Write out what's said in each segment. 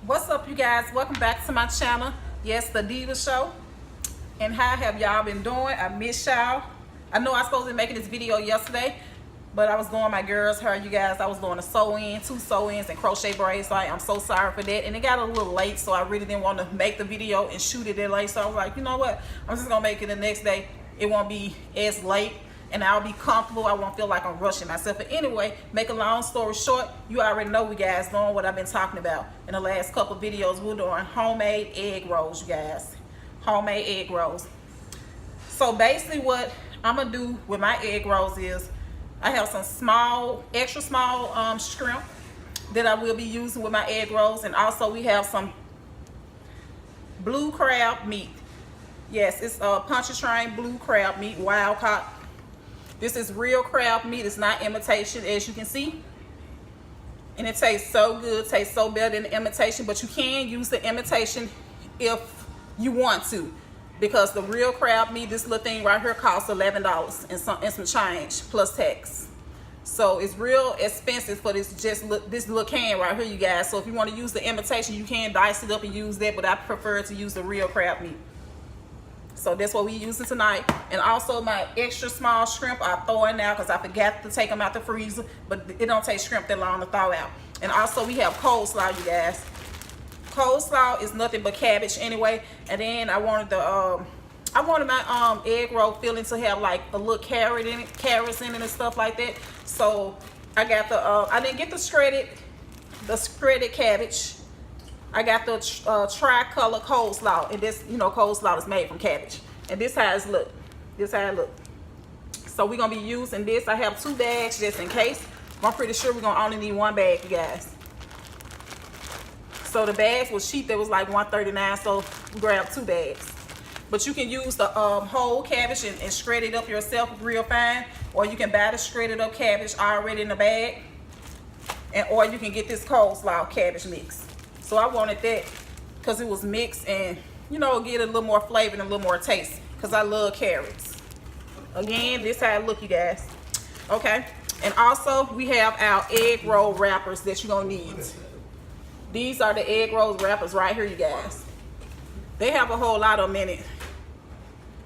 What's up, you guys? Welcome back to my channel. Yes, the Diva Show. And how have y'all been doing? I miss y'all. I know I was supposed to be making this video yesterday, but I was doing my girls' hair, you guys. I was doing a sew-in, 2 sew-ins and crochet braids, so I'm so sorry for that. And it got a little late, so I really didn't want to make the video and shoot it in late. So I was like, you know what? I'm just gonna make it the next day. It won't be as late, and I'll be comfortable. I won't feel like I'm rushing myself. But anyway, make a long story short, you already know, you guys, knowing what I've been talking about in the last couple of videos. We're doing homemade egg rolls, you guys. Homemade egg rolls. So basically what I'm gonna do with my egg rolls is I have some small, extra small shrimp that I will be using with my egg rolls, and also we have some blue crab meat. Yes, it's Pontchartrain blue crab meat, wild caught. This is real crab meat. It's not imitation, as you can see. And it tastes so good, tastes so better than the imitation, but you can use the imitation if you want to, because the real crab meat, this little thing right here, costs $11 and some change plus tax. So it's real expensive for this this little can right here, you guys. So if you want to use the imitation, you can dice it up and use that, but I prefer to use the real crab meat. So that's what we using tonight. And also my extra small shrimp I throw in now because I forgot to take them out the freezer, but it don't take shrimp that long to thaw out. And also we have coleslaw, you guys. Coleslaw is nothing but cabbage anyway. And then I wanted my egg roll filling to have like a little carrots in it and stuff like that. So I got the I didn't get the shredded cabbage. I got the tricolor coleslaw, and this, you know, coleslaw is made from cabbage. And this how it look. This how it look. So we're gonna be using this. I have 2 bags just in case. I'm pretty sure we're gonna only need 1 bag, you guys. So the bags was cheap. They was like $1.39, so we grabbed 2 bags. But you can use the whole cabbage and shred it up yourself real fine, or you can buy the shredded up cabbage already in the bag, or you can get this coleslaw cabbage mix. So I wanted that because it was mixed and, you know, get a little more flavor and a little more taste, because I love carrots. Again, this how it look, you guys. Okay. And also we have our egg roll wrappers that you're gonna need. These are the egg roll wrappers right here, you guys. They have a whole lot of them in it.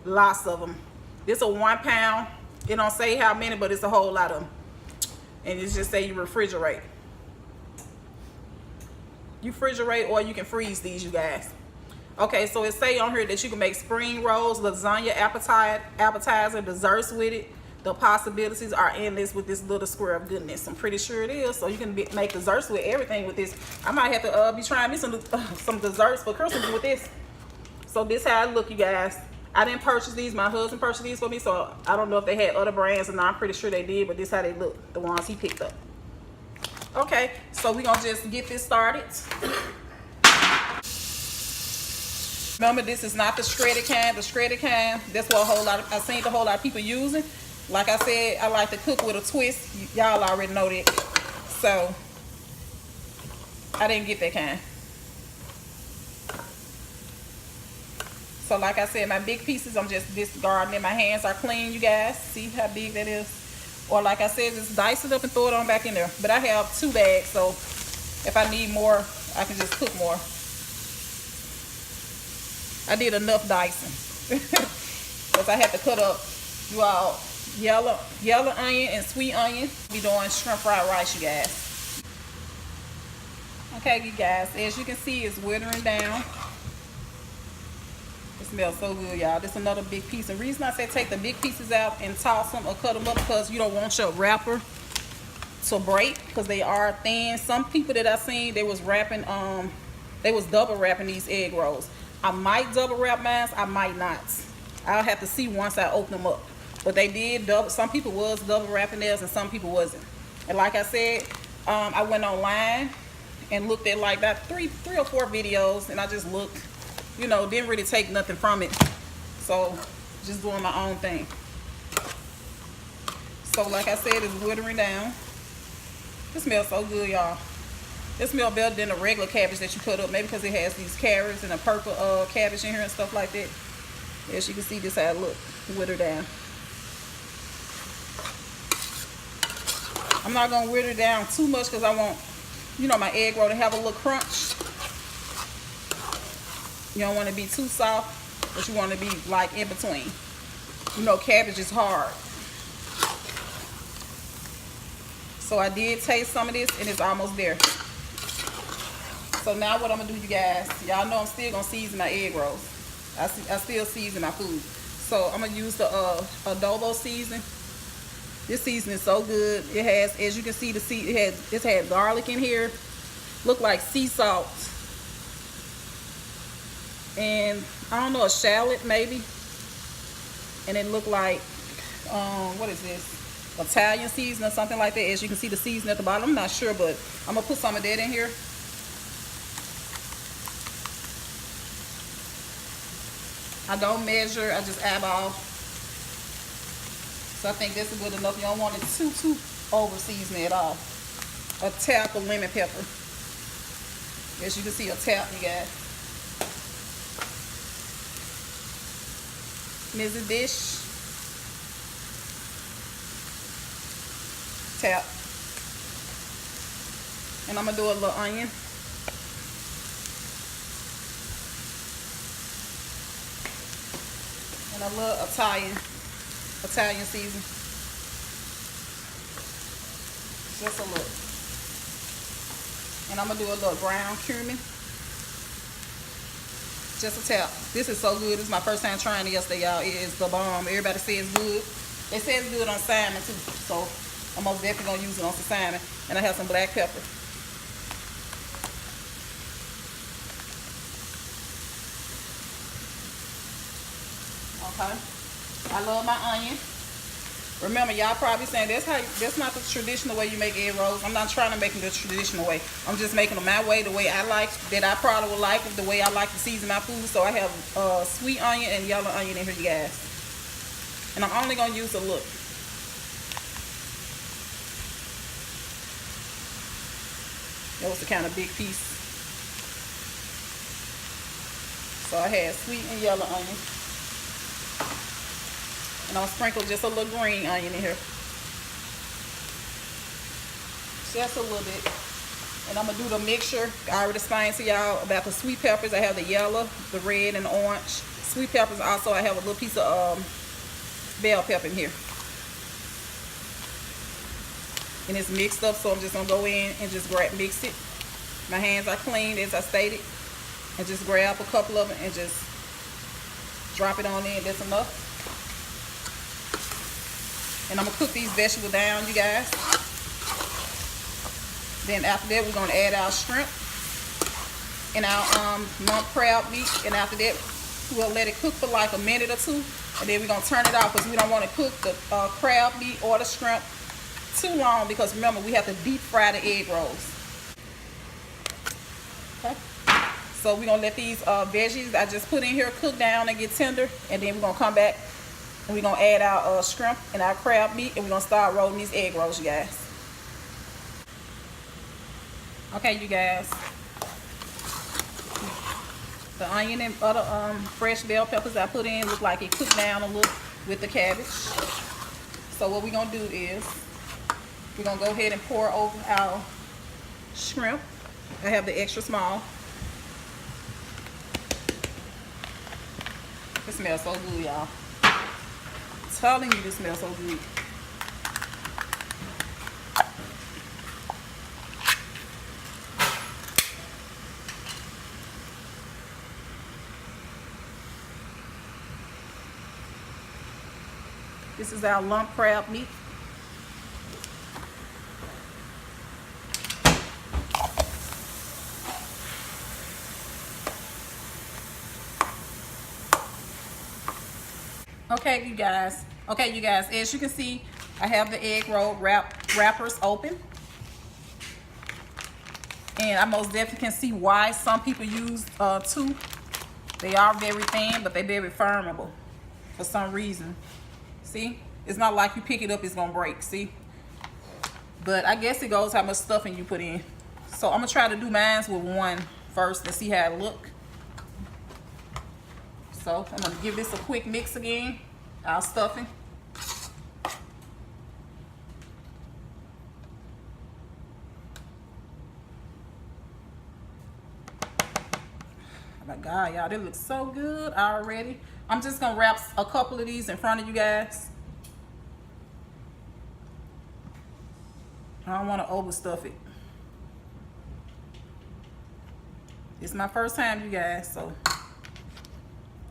Lots of them. This a 1 pound. It don't say how many, but it's a whole lot of them. And it just say you refrigerate. You refrigerate, or you can freeze these, you guys. Okay, so it say on here that you can make spring rolls, lasagna appetizer, desserts with it. The possibilities are endless with this little square of goodness. I'm pretty sure it is. So you can make desserts with everything with this. I might have to be trying me some desserts for Christmas with this. So this how it look, you guys. I didn't purchase these. My husband purchased these for me, so I don't know if they had other brands, and I'm pretty sure they did, but this how they look, the ones he picked up. Okay, so we're gonna just get this started. Remember, this is not the shredded kind. The shredded kind, that's what I've seen a whole lot of people using. Like I said, I like to cook with a twist. Y'all already know that. So I didn't get that kind. So like I said, my big pieces, I'm just discarding it. My hands are clean, you guys. See how big that is? Or like I said, just dice it up and throw it on back in there. But I have 2 bags, so if I need more, I can just cook more. I did enough dicing. Because I had to cut up, you all, yellow onion and sweet onion. Be doing shrimp fried rice, you guys. Okay, you guys, as you can see, it's withering down. It smells so good, y'all. This is another big piece. The reason I say take the big pieces out and toss them or cut them up, because you don't want your wrapper to break, because they are thin. Some people that I've seen, they was wrapping, they was double wrapping these egg rolls. I might double wrap mine, I might not. I'll have to see once I open them up. But they did double. Some people was double wrapping theirs and some people wasn't. And like I said, I went online and looked at like that three or 4 videos, and I just looked. You know, didn't really take nothing from it. So, just doing my own thing. So, like I said, it's withering down. It smells so good, y'all. It smells better than the regular cabbage that you put up. Maybe because it has these carrots and a purple cabbage in here and stuff like that. As you can see, this how it look. Wither down. I'm not gonna wither it down too much because I want, you know, my egg roll to have a little crunch. You don't want to be too soft, but you want to be like in between. You know, cabbage is hard. So I did taste some of this, and it's almost there. So now what I'm gonna do, you guys, y'all know I'm still gonna season my egg rolls. I still season my food. So I'm gonna use the adobo season. This season is so good. It has, as you can see, it's had garlic in here. Look like sea salt. And I don't know, a shallot maybe. And it looked like, what is this? Italian season or something like that. As you can see the season at the bottom. I'm not sure, but I'm gonna put some of that in here. I don't measure, I just eyeball. So I think this is good enough. You don't want it too over seasoned at all. A tap of lemon pepper. As you can see, a tap, you guys. Mizzy dish. Tap. And I'm gonna do a little onion. And a little Italian season. Just a little. And I'm gonna do a little ground cumin. Just a tap. This is so good. This is my first time trying it yesterday, y'all. It is the bomb. Everybody says it's good. They say it's good on salmon too. So I'm most definitely gonna use it on some salmon. And I have some black pepper. Okay. I love my onion. Remember, y'all probably saying that's not the traditional way you make egg rolls. I'm not trying to make them the traditional way. I'm just making them my way, the way I like, that I probably would like it, the way I like to season my food. So I have sweet onion and yellow onion in here, you guys. And I'm only gonna use a look. That was the kind of big piece. So I had sweet and yellow onion. And I'll sprinkle just a little green onion in here. Just a little bit. And I'm going to do the mixture. I already explained to y'all about the sweet peppers. I have the yellow, the red, and the orange. Sweet peppers also, I have a little piece of bell pepper in here. And it's mixed up, so I'm just going to go in and just mix it. My hands are clean, as I stated. And just grab a couple of them and just drop it on in. That's enough. And I'm going to cook these vegetables down, you guys. Then after that, we're going to add our shrimp and our lump crab meat. And after that, we'll let it cook for like a minute or two. And then we're going to turn it off because we don't want to cook the crab meat or the shrimp too long. Because remember, we have to deep fry the egg rolls. Okay. So we're going to let these veggies I just put in here cook down and get tender. And then we're going to come back. And we're going to add our shrimp and our crab meat. And we're going to start rolling these egg rolls, you guys. Okay, you guys. The onion and other fresh bell peppers I put in look like it cooked down a little with the cabbage. So what we're going to do is we're going to go ahead and pour over our shrimp. I have the extra small. It smells so good, y'all. Telling you, this smells so good. This is our lump crab meat. Okay, you guys. As you can see, I have the egg roll wrappers open. And I most definitely can see why some people use two. They are very thin, but they're very firmable for some reason. See? It's not like you pick it up, it's going to break. See? But I guess it goes how much stuffing you put in. So I'm going to try to do mine with one first and see how it look. So I'm going to give this a quick mix again. Our stuffing. My God, y'all, they look so good already. I'm just gonna wrap a couple of these in front of you guys. I don't want to overstuff it. It's my first time, you guys, so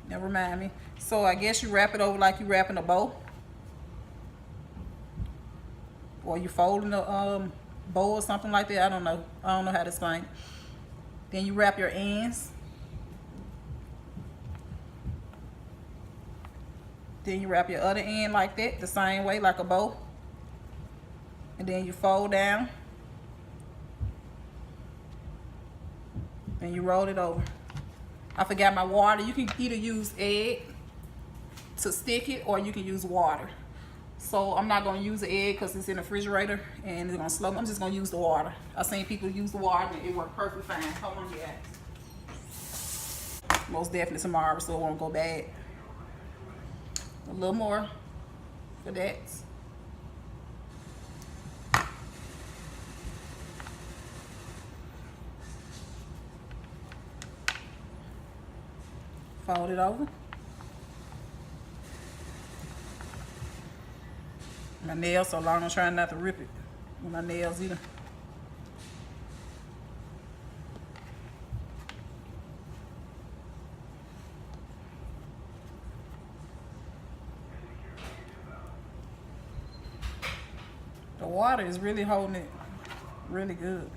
never mind me. So I guess you wrap it over like you wrapping a bow, or you folding a bow or something like that. I don't know how to explain it. Then you wrap your ends. Then you wrap your other end like that, the same way, like a bow. And then you fold down. And you roll it over. I forgot my water. You can either use egg to stick it, or you can use water. So I'm not going to use the egg because it's in the refrigerator and it's going to slow me. I'm just going to use the water. I've seen people use the water and it worked perfectly fine. Hold on, guys. Most definitely tomorrow, so it won't go bad. A little more for that. Fold it over. My nails so long, I'm trying not to rip it with my nails either. The water is really holding it really good.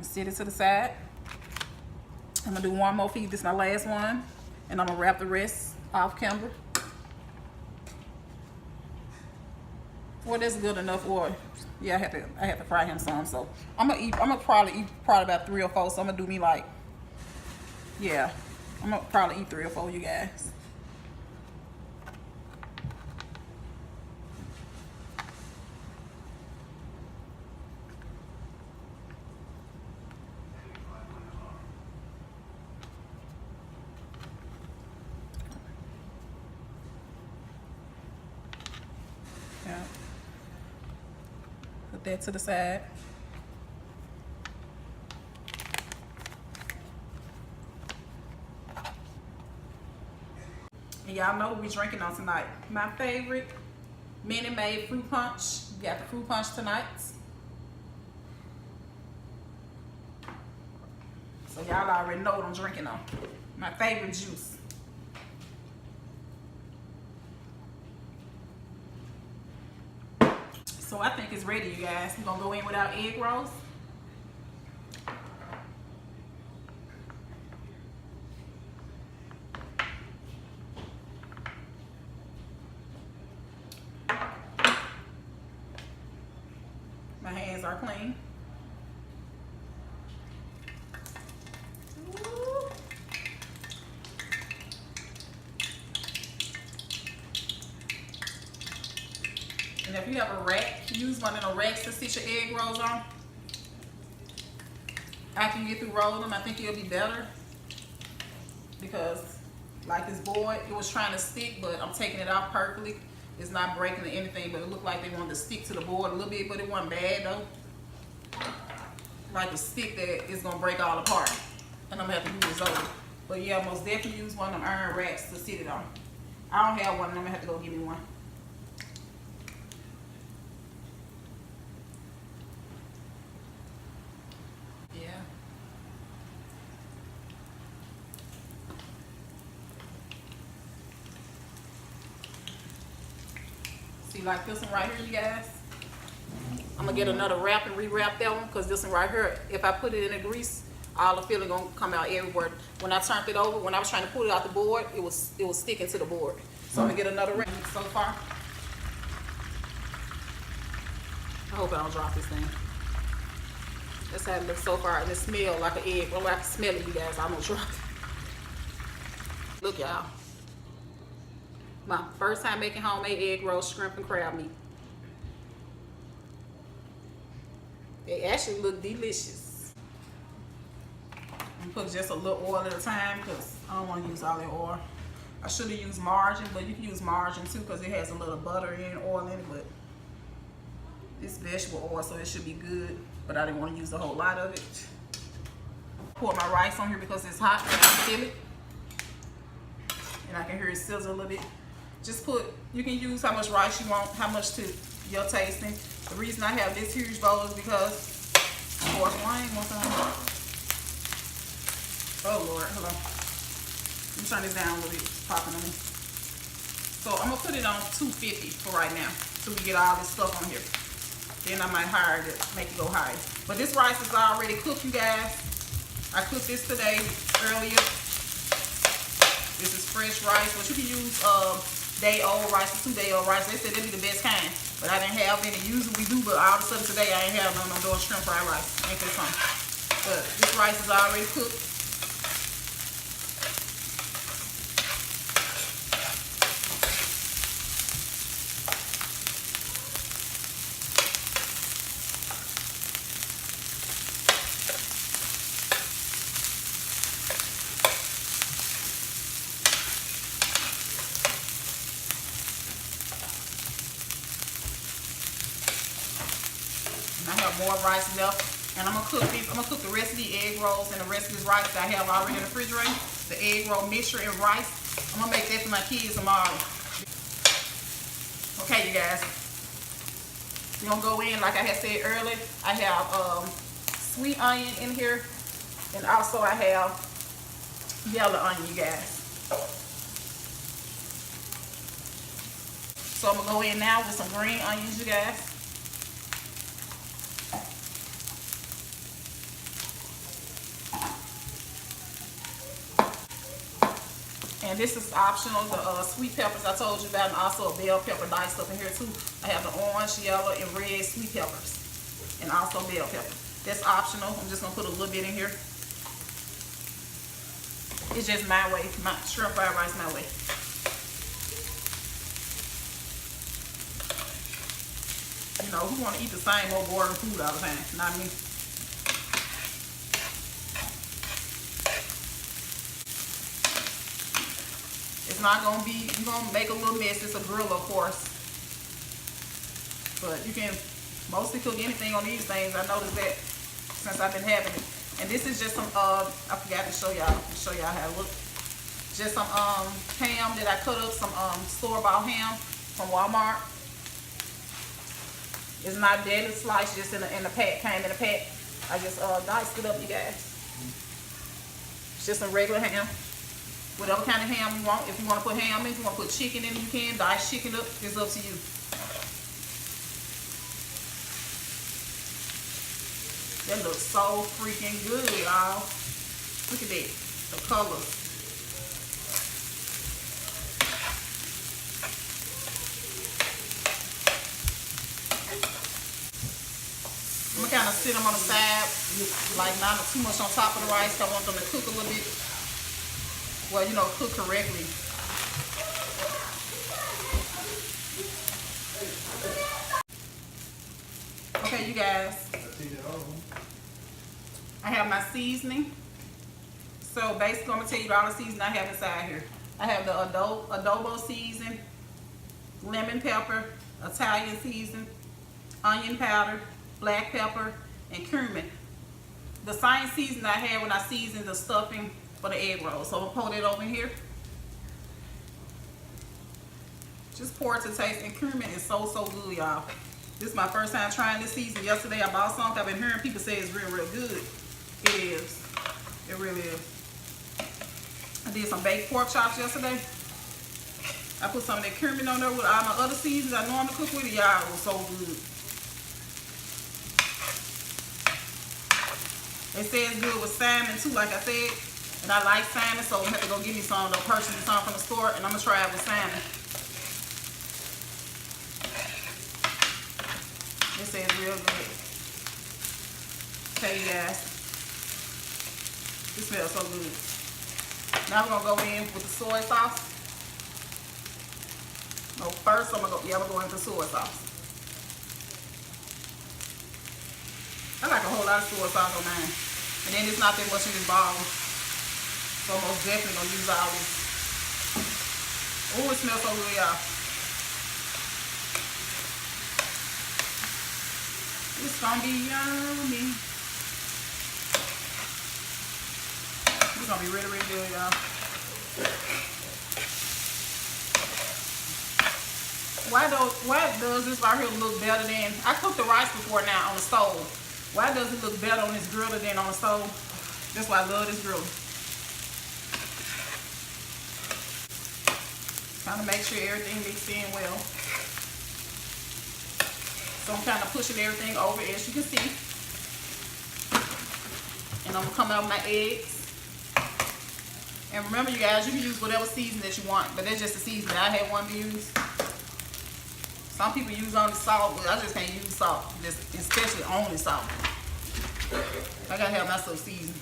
Set it to the side. I'm gonna do one more feed. This is my last one, and I'm gonna wrap the rest off camera. Well, that's good enough. Or yeah, I have to fry him some. So I'm gonna probably eat about 3 or 4. So I'm gonna do me like, yeah, I'm gonna probably eat 3 or 4, you guys. Yeah. Put that to the side. And y'all know what we're drinking on tonight. My favorite Minute Maid fruit punch. We got the fruit punch tonight. So y'all already know what I'm drinking on. My favorite juice. So I think it's ready, you guys. We're gonna go in without egg rolls. My hands are clean. Ooh. And if you have a rack, use one of the racks to sit your egg rolls on. After you get through rolling them, I think it'll be better. Because like this board, it was trying to stick, but I'm taking it out perfectly. It's not breaking or anything, but it looked like they wanted to stick to the board a little bit, but it wasn't bad though. Like a stick that is gonna break all apart. And I'm gonna have to use this over. But yeah, most definitely use one of them iron racks to sit it on. I don't have one, and I'm gonna have to go get me one. See, like this one right here, you guys. I'm gonna get another wrap and re-wrap that one, because this one right here, if I put it in the grease, all the filling gonna come out everywhere. When I turned it over, when I was trying to pull it out the board, it was sticking to the board. So I'm gonna get another wrap so far. I hope I don't drop this thing. That's how it looks so far, and it smells like an egg. Well, I can smell it, you guys. I almost dropped it. Look, y'all. My first time making homemade egg rolls, shrimp, and crab meat. They actually look delicious. I'm put just a little oil at a time because I don't want to use all that oil. I should have used margarine, but you can use margarine too because it has a little butter and oil in it, but it's vegetable oil, so it should be good. But I didn't want to use a whole lot of it. pour my rice on here because it's hot and I can feel it. And I can hear it sizzle a little bit. Just put, you can use how much rice you want, how much to your tasting. The reason I have this huge bowl is because, of course, wine one time. Oh Lord, hold on. Let me turn this down a little bit. It's popping on me. So I'm gonna put it on 250 for right now, till we get all this stuff on here. Then I might higher to make it go higher. But this rice is already cooked, you guys. I cooked this today, earlier. This is fresh rice, but you can use day-old rice, 2-day-old rice. They said it'd be the best kind, but I didn't have any. Usually we do, but all of a sudden today I ain't have none. I'm doing shrimp fried rice. Ain't that something? But this rice is already cooked. I have more rice left, and I'm gonna cook these. I'm gonna cook the rest of the egg rolls and the rest of this rice that I have already in the refrigerator. The egg roll mixture and rice. I'm gonna make that for my kids tomorrow. Okay, you guys. We're gonna go in like I had said earlier. I have sweet onion in here, and also I have yellow onion, you guys. So I'm gonna go in now with some green onions, you guys. And this is optional, the sweet peppers I told you about, and also a bell pepper diced up in here too. I have the orange, yellow, and red sweet peppers, and also bell pepper. That's optional. I'm just gonna put a little bit in here. It's just my way, my shrimp fried rice my way. You know, who wanna eat the same old boring food all the time? Not me. It's not gonna be, you're gonna make a little mess. It's a grill, of course. But you can mostly cook anything on these things. I noticed that since I've been having it. And this is just some, I forgot to show y'all how it looks. Just some ham that I cut up, some store-bought ham from Walmart. It's not deadly sliced, just in the pack, came in a pack. I just diced it up, you guys. It's just some regular ham. Whatever kind of ham you want. If you want to put ham in, if you want to put chicken in, you can. Dice chicken up. It's up to you. That looks so freaking good, y'all. Look at that. The colors. I'm going to kind of sit them on the side. Like not too much on top of the rice. I want them to cook a little bit. Well, you know, cook correctly. Okay, you guys. I have my seasoning. So basically, I'm gonna tell you all the seasoning I have inside here. I have the adobo season, lemon pepper, Italian season, onion powder, black pepper, and cumin. The same season I had when I seasoned the stuffing for the egg rolls. So I'm gonna pour that over here. Just pour it to taste, and cumin is so good, y'all. This is my first time trying this season. Yesterday I bought something. I've been hearing people say it's real good. It is. It really is. I did some baked pork chops yesterday. I put some of that cumin on there with all my other seasons I normally cook with it. Y'all, it was so good. They say it's good with salmon too, like I said. And I like salmon, so I'm gonna have to go get me some. They'll purchase some from the store, and I'm gonna try it with salmon. They say it's real good. Okay, you guys. This smells so good. Now we're gonna go in with the soy sauce. No, first I'm gonna go into soy sauce. I like a whole lot of soy sauce on mine. And then it's not that much in this bowl. So I'm most definitely gonna use all this. Oh, it smells so good, y'all. It's gonna be yummy. It's gonna be really, really good, y'all. Why does this right here look better than, I cooked the rice before now on the stove. Why does it look better on this griller than on the stove? That's why I love this griller. Trying to make sure everything mixed in well. So I'm kind of pushing everything over, as you can see. And I'm gonna come out with my eggs. And remember, you guys, you can use whatever season that you want, but that's just the season I had one to use. Some people use only salt, but I just can't use salt, just especially only salt. I gotta have my stuff seasoned.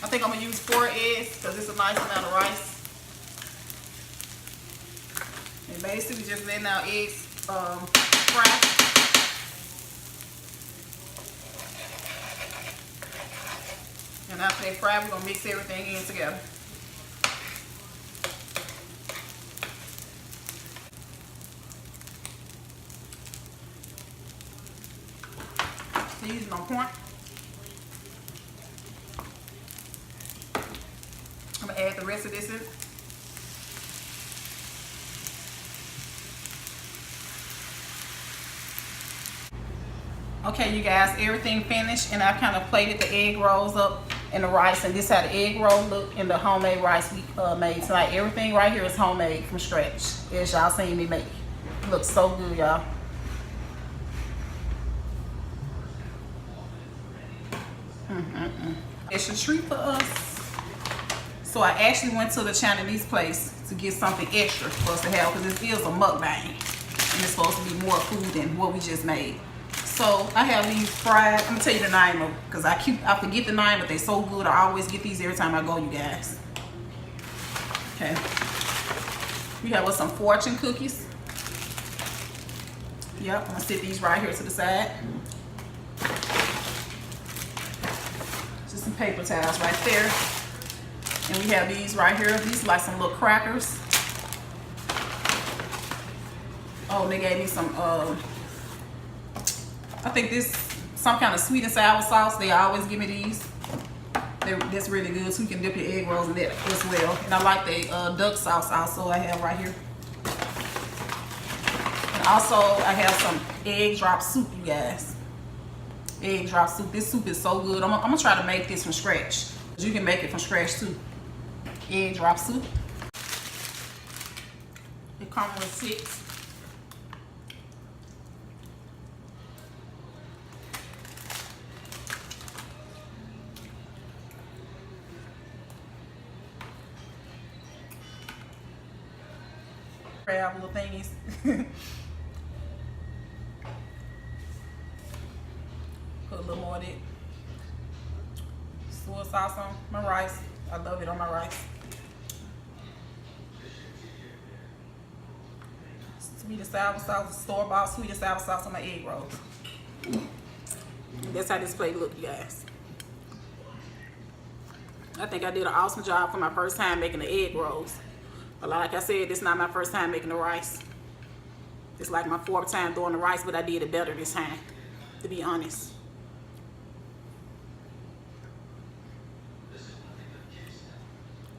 I think I'm gonna use 4 eggs because it's a nice amount of rice. And basically just letting our eggs fry. And after they fry, we're gonna mix everything in together. Season on point. I'm gonna add the rest of this in. Okay, you guys, everything finished, and I kind of plated the egg rolls up and the rice, and this how the egg roll look and the homemade rice we made tonight. Everything right here is homemade from scratch, as y'all seen me make. It looks so good, y'all. It's a treat for us. So I actually went to the Chinese place to get something extra for us to have, because this is a mukbang and it's supposed to be more food than what we just made. So I have these fried, I'm gonna tell you the name of, because I forget the name, but they're so good. I always get these every time I go, you guys. Okay. We have us some fortune cookies. Yep, I'm gonna sit these right here to the side. Just some paper towels right there. And we have these right here. These are like some little crackers. Oh, they gave me some, I think this, some kind of sweet and sour sauce. They always give me these. That's really good, so you can dip your egg rolls in that as well. And I like the duck sauce also I have right here. And also I have some egg drop soup, you guys. Egg drop soup. This soup is so good. I'm gonna try to make this from scratch. You can make it from scratch too. Egg drop soup. It comes with 6. Crab little thingies. Put a little more of it. Soy sauce on my rice. I love it on my rice. Sweet and sour sauce, store-bought sweet and sour sauce on my egg rolls. That's how this plate look, you guys. I think I did an awesome job for my first time making the egg rolls. But like I said, this is not my first time making the rice. It's like my 4th time doing the rice, but I did it better this time, to be honest.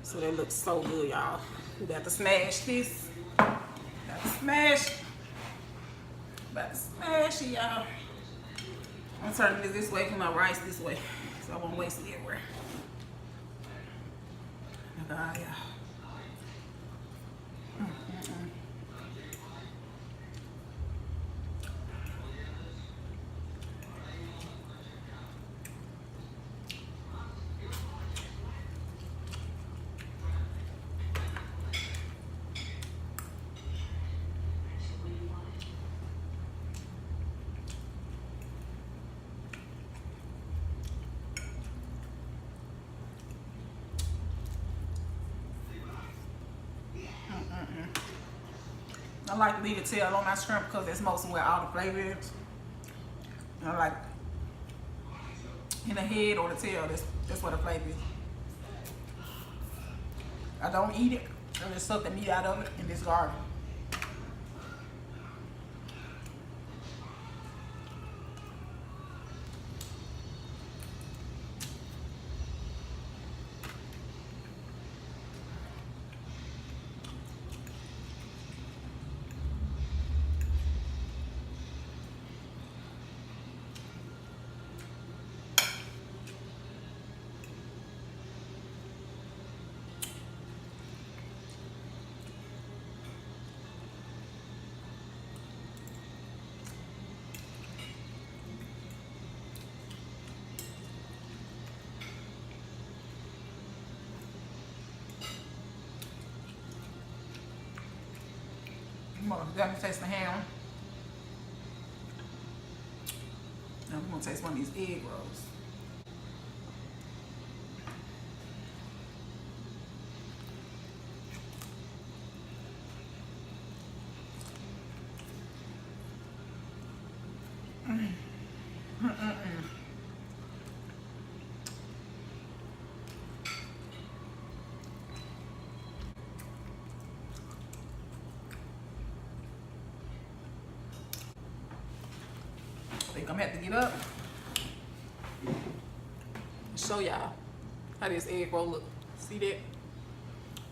So that looks so good, y'all. We got to smash this. Got to smash. About to smash it, y'all. I'm turning this way for my rice this way, so I won't waste it everywhere. Yeah. I like to leave the tail on my shrimp because that's mostly where all the flavor is. And I like in the head or the tail, that's where the flavor is. I don't eat it. I just suck the meat out of it and discard it. Oh, got me taste the ham. Now we're gonna taste one of these egg rolls. I think I'm gonna have to get up and show y'all how this egg roll look. See that?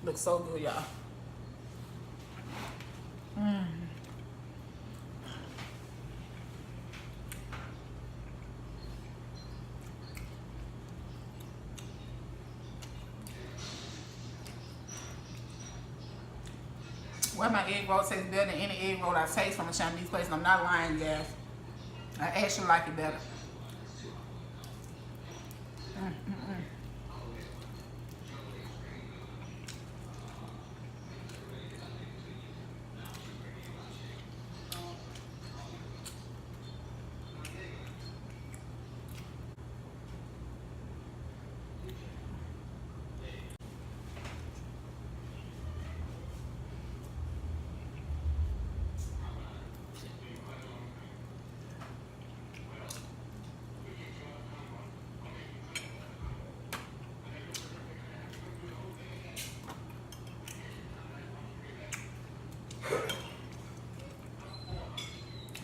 Looks so good, y'all. Well, my egg roll tastes better than any egg roll I taste from a Chinese place, and I'm not lying, guys. I actually like it better.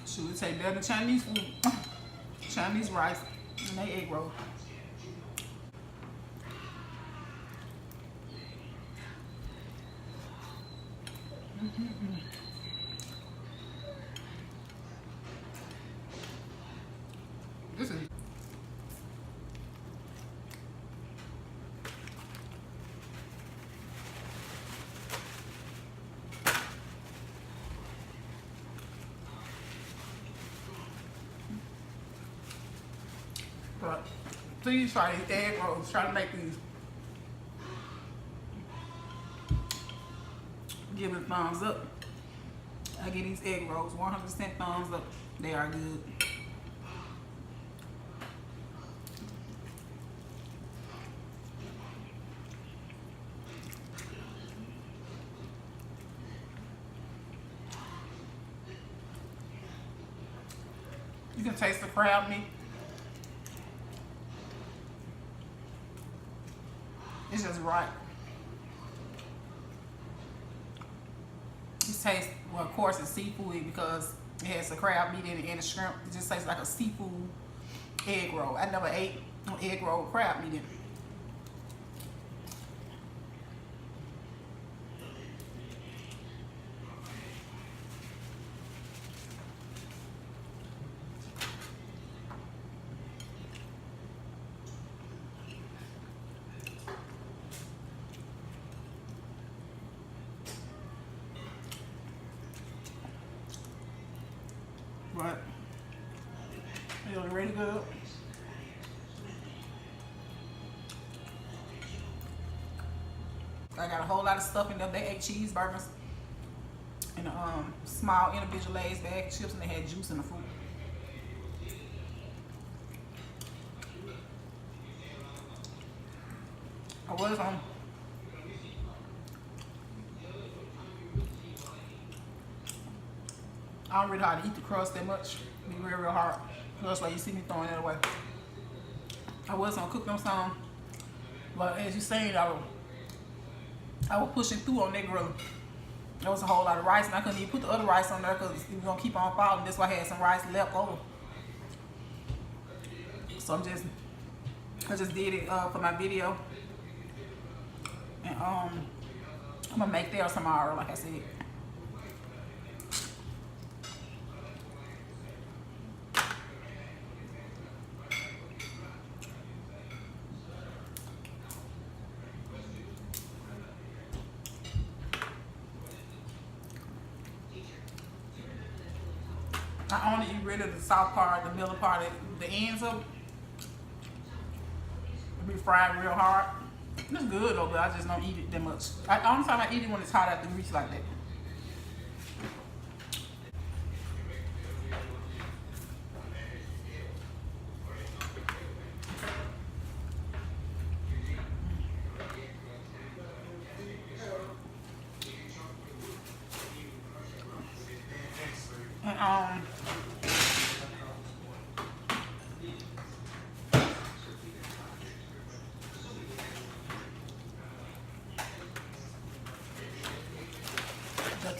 Should it taste better than Chinese food? Chinese rice and they egg roll. This is but please try these egg rolls. Try to make these. Give it a thumbs up. I give these egg rolls 100% thumbs up. They are good. You can taste the crab meat. It's just right. It tastes, well, of course, it's seafood because it has the crab meat in it and the shrimp. It just tastes like a seafood egg roll. I never ate an egg roll with crab meat in it. But it was really good. I got a whole lot of stuff in there. They ate cheeseburgers in a small individualized bag of chips, and they had juice in the fruit. I was I don't really know how to eat the crust that much. Be real hard. That's why you see me throwing it away. I was gonna cook them some, but as you seen, I was pushing through on that grill. There was a whole lot of rice, and I couldn't even put the other rice on there because it was gonna keep on falling. That's why I had some rice left over. So I just did it for my video, and I'm gonna make theirs tomorrow, like I said. I only eat rid of the soft part, the middle part, the ends of it. It'll be fried real hard. It's good though, but I just don't eat it that much. The only time I eat it when it's hot at the grease like that.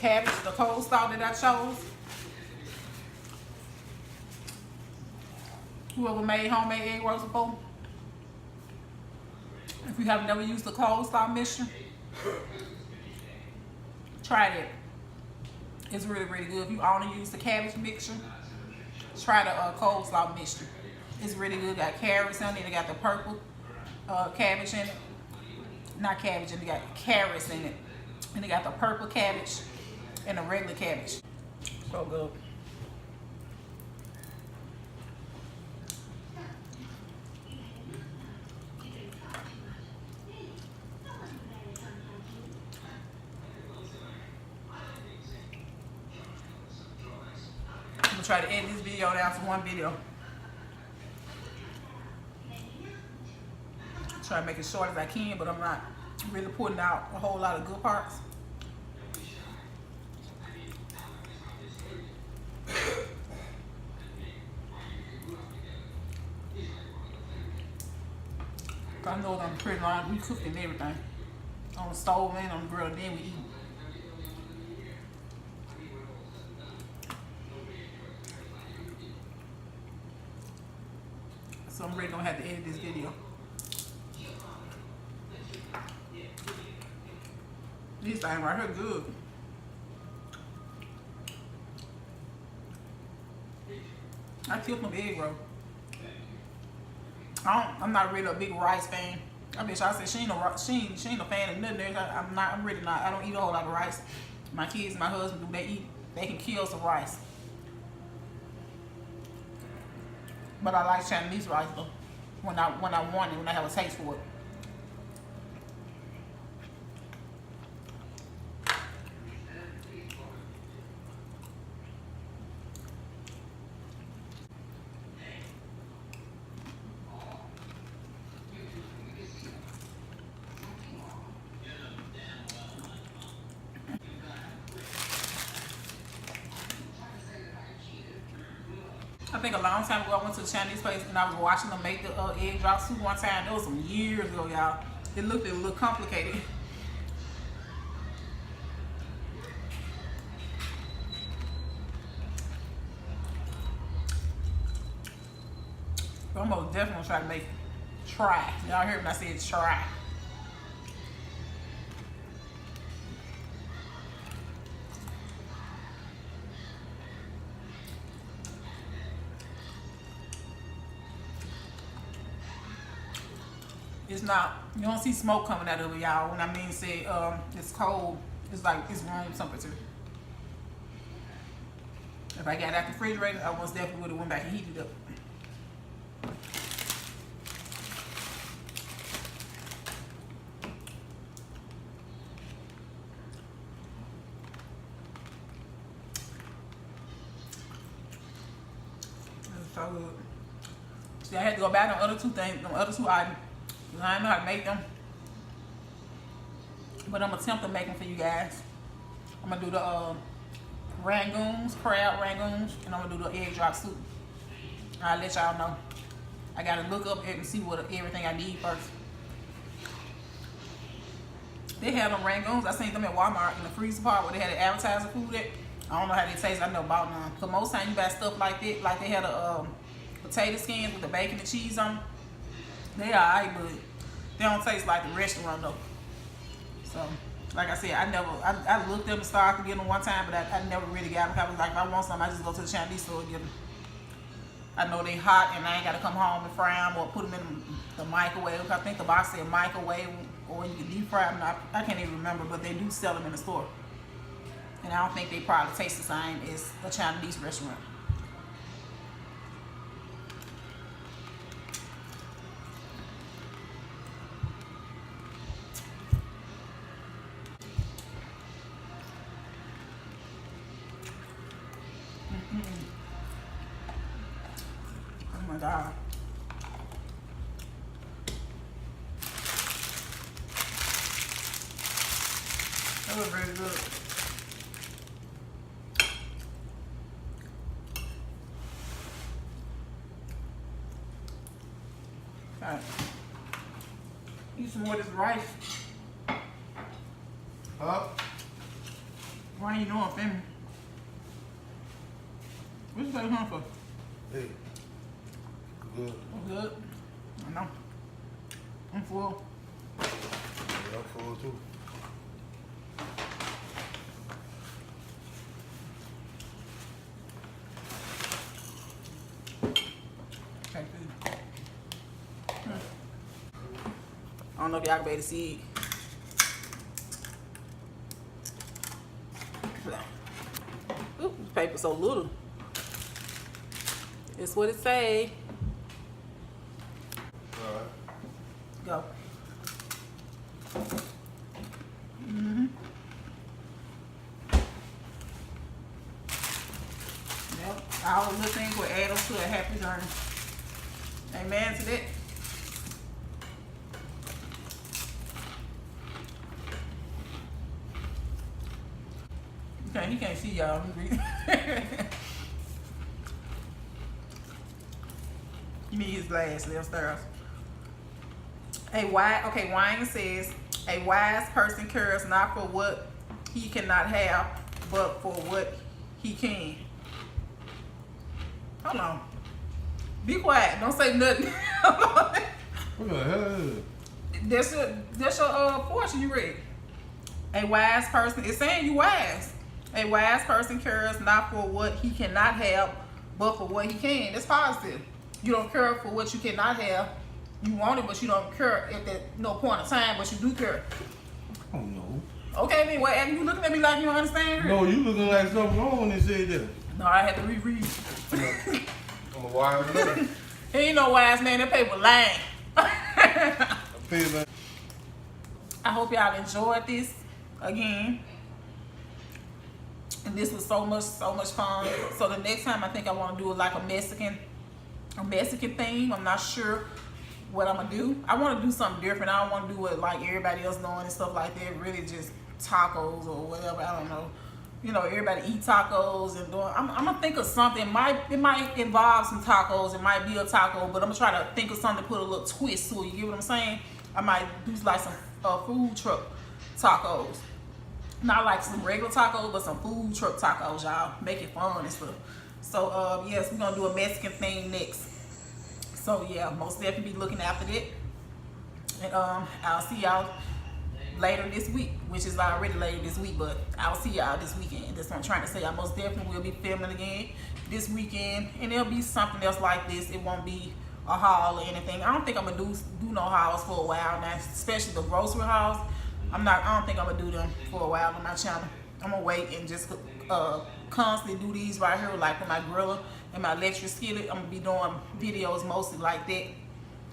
cabbage, the coleslaw that I chose. Whoever made homemade egg rolls before, if you have never used the coleslaw mixture, try it. It's really, really good. If you only use the cabbage mixture, try the coleslaw mixture. It's really good. Got carrots in it. It got the purple cabbage in it. Not cabbage, and it got carrots in it. And it got the purple cabbage and the regular cabbage. So good. I'm gonna try to edit this video down to one video. Try to make it short as I can, but I'm not really putting out a whole lot of good parts. I know I'm pretty long. We cooked and everything on the stove and on the grill, then we eat. So I'm really gonna have to edit this video. This thing right here good. I killed them egg roll. I'm not really a big rice fan. I bet y'all said she ain't a fan of nothing. I'm really not. I don't eat a whole lot of rice. My kids, my husband, they can kill some rice. But I like Chinese rice though. When I want it, when I have a taste for it. I think a long time ago I went to a Chinese place and I was watching them make the egg drop soup one time. That was some years ago, y'all. It looked a little complicated. But I'm most definitely gonna try to make it. Try. Y'all heard when I said try. It's not, you don't see smoke coming out of it, y'all. When I mean say it's cold, it's like it's room temperature. If I got it out the refrigerator, I most definitely would have went back and heated it up. It's so good. See, I had to go back on other two things, on other two items. I don't know how to make them, but I'm gonna attempt to make them for you guys. I'm gonna do the rangoons, crab rangoons, and I'm gonna do the egg drop soup. I'll let y'all know. I gotta look up and see what everything I need first. They have them rangoons. I seen them at Walmart in the freezer part where they had the advertising food at. I don't know how they taste. I never bought none. Cause most time you buy stuff like that, like they had a potato skins with the bacon and cheese on them. They are alright, but they don't taste like the restaurant though. So, like I said, I looked up and started to get them one time, but I never really got them. I was like, if I want some, I just go to the Chinese store and get them. I know they hot and I ain't got to come home and fry them or put them in the microwave. I think the box said microwave or you can deep fry them. I can't even remember, but they do sell them in the store. And I don't think they probably taste the same as a Chinese restaurant. Oh my God. That was really good. All right. Eat some more of this rice. Up. Why you know I'm family? What you say home for? Hey. Good. I'm good. I know. I'm full. Yeah, I'm full too. Okay, good. I don't know if y'all can be able to see it. Ooh, this paper so little. It's what it say. Alright. Go. Yep. All the little things will add up to a happy journey. Amen to that. Okay, he can't see y'all. You need his glasses upstairs. Wine says, a wise person cares not for what he cannot have, but for what he can. Hold on. Be quiet. Don't say nothing. What the hell is it? That's your portion you read. A wise person, it's saying you wise. A wise person cares not for what he cannot have, but for what he can. That's positive. You don't care for what you cannot have. You want it, but you don't care at that no point of time, but you do care. I don't know. Okay, then what? You looking at me like you don't understand? No, you looking like something wrong when they said that. No, I had to reread. I'm a wise man. He ain't no wise man. That paper lying. I feel like I hope y'all enjoyed this again. And this was so much fun. So the next time I think I want to do like a Mexican theme. I'm not sure what I'm gonna do. I want to do something different. I don't want to do what like everybody else doing and stuff like that. Really just tacos or whatever. I don't know. You know, everybody eat tacos and doing. I'm gonna think of something. It might involve some tacos. It might be a taco, but I'm gonna try to think of something to put a little twist to it. You get what I'm saying? I might do like some food truck tacos. Not like some regular tacos, but some food truck tacos, y'all. Make it fun and stuff. So, yes, we're going to do a Mexican thing next. So, yeah, most definitely be looking after that. And I'll see y'all later this week, which is already later this week, but I'll see y'all this weekend. That's what I'm trying to say. I most definitely will be filming again this weekend. And there'll be something else like this. It won't be a haul or anything. I don't think I'm going to do no hauls for a while now, especially the grocery hauls. I don't think I'm gonna do them for a while on my channel. I'm gonna wait and just constantly do these right here, like with my griller and my electric skillet. I'm gonna be doing videos mostly like that.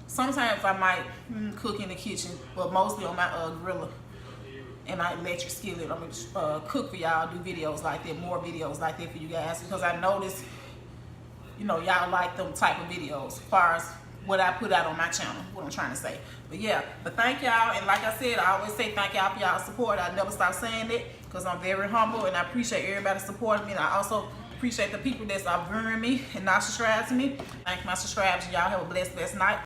Sometimes I might cook in the kitchen, but mostly on my griller and my electric skillet. I'm gonna cook for y'all, do videos like that, more videos like that for you guys, because I noticed, you know, y'all like them type of videos as far as what I put out on my channel, what I'm trying to say. But yeah, but thank y'all, and like I said, I always say thank y'all for y'all's support. I never stop saying it, because I'm very humble, and I appreciate everybody supporting me, and I also appreciate the people that's viewing me and not subscribed to me. Thank my subscribers, y'all have a blessed night.